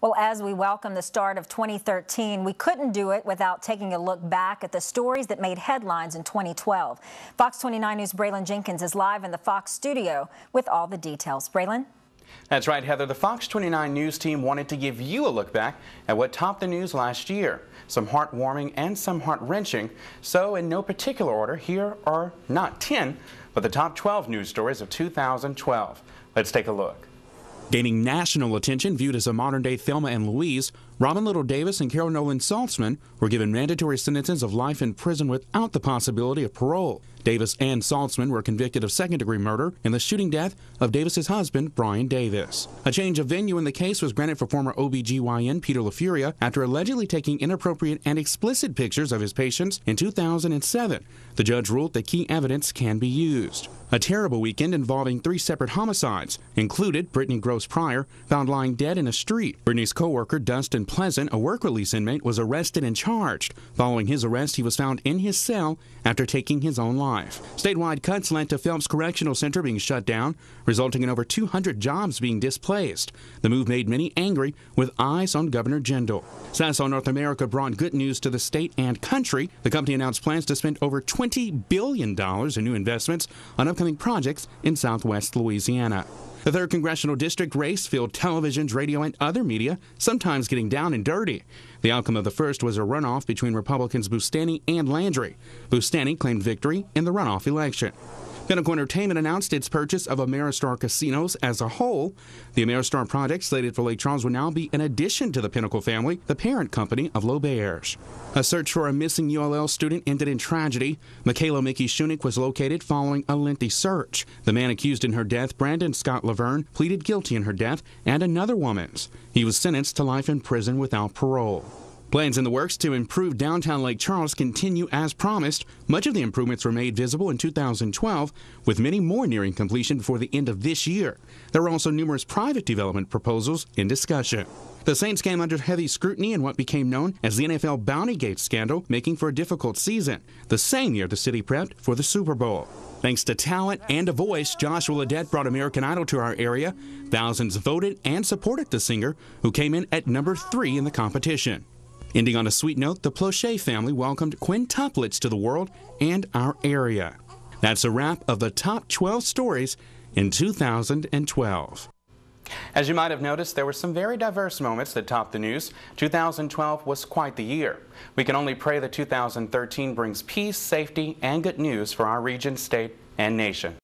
Well, as we welcome the start of 2013, we couldn't do it without taking a look back at the stories that made headlines in 2012. Fox 29 News' Braylon Jenkins is live in the Fox studio with all the details. Braylon? That's right, Heather. The Fox 29 News team wanted to give you a look back at what topped the news last year. Some heartwarming and some heart-wrenching. So in no particular order, here are not 10, but the top 12 news stories of 2012. Let's take a look. Gaining national attention, viewed as a modern-day Thelma and Louise, Robin Little Davis and Carol Nolan Saltzman were given mandatory sentences of life in prison without the possibility of parole. Davis and Saltzman were convicted of second-degree murder in the shooting death of Davis's husband, Brian Davis. A change of venue in the case was granted for former OB/GYN Peter LaFuria after allegedly taking inappropriate and explicit pictures of his patients in 2007. The judge ruled that key evidence can be used. A terrible weekend involving 3 separate homicides included Brittany Gross Pryor, found lying dead in a street. Brittany's co-worker, Dustin Pleasant, a work release inmate, was arrested and charged. Following his arrest, he was found in his cell after taking his own life. Statewide cuts led to Phelps Correctional Center being shut down, resulting in over 200 jobs being displaced. The move made many angry, with eyes on Governor Jindal. Sasol North America brought good news to the state and country. The company announced plans to spend over $20 billion in new investments on upcoming projects in southwest Louisiana. The 3rd Congressional District race filled televisions, radio, and other media, sometimes getting down and dirty. The outcome of the first was a runoff between Republicans Boustany and Landry. Boustany claimed victory in the runoff election. Pinnacle Entertainment announced its purchase of Ameristar Casinos as a whole. The Ameristar project, slated for Lake Charles, will now be an addition to the Pinnacle family, the parent company of L'Auberge. A search for a missing ULL student ended in tragedy. Michaela Mickey Shunick was located following a lengthy search. The man accused in her death, Brandon Scott Laverne, pleaded guilty in her death and another woman's. He was sentenced to life in prison without parole. Plans in the works to improve downtown Lake Charles continue as promised. Much of the improvements were made visible in 2012, with many more nearing completion before the end of this year. There were also numerous private development proposals in discussion. The Saints came under heavy scrutiny in what became known as the NFL Bountygate scandal, making for a difficult season, the same year the city prepped for the Super Bowl. Thanks to talent and a voice, Joshua Ledette brought American Idol to our area. Thousands voted and supported the singer, who came in at number 3 in the competition. Ending on a sweet note, the Plauché family welcomed quintuplets to the world and our area. That's a wrap of the top 12 stories in 2012. As you might have noticed, there were some very diverse moments that topped the news. 2012 was quite the year. We can only pray that 2013 brings peace, safety, and good news for our region, state, and nation.